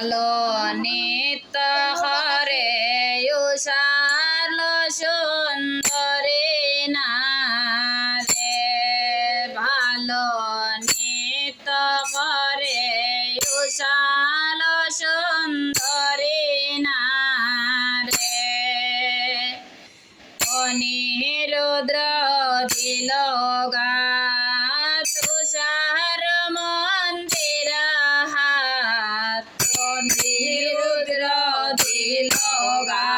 ভালো নিত হরে উষাল সুন্দরী নারে ভালো নিত হরে উষাল সুন্দরী নারে অনিরুদ্র দিল গা তুষার মন্দির হাত অনিরুদ্র দিল গা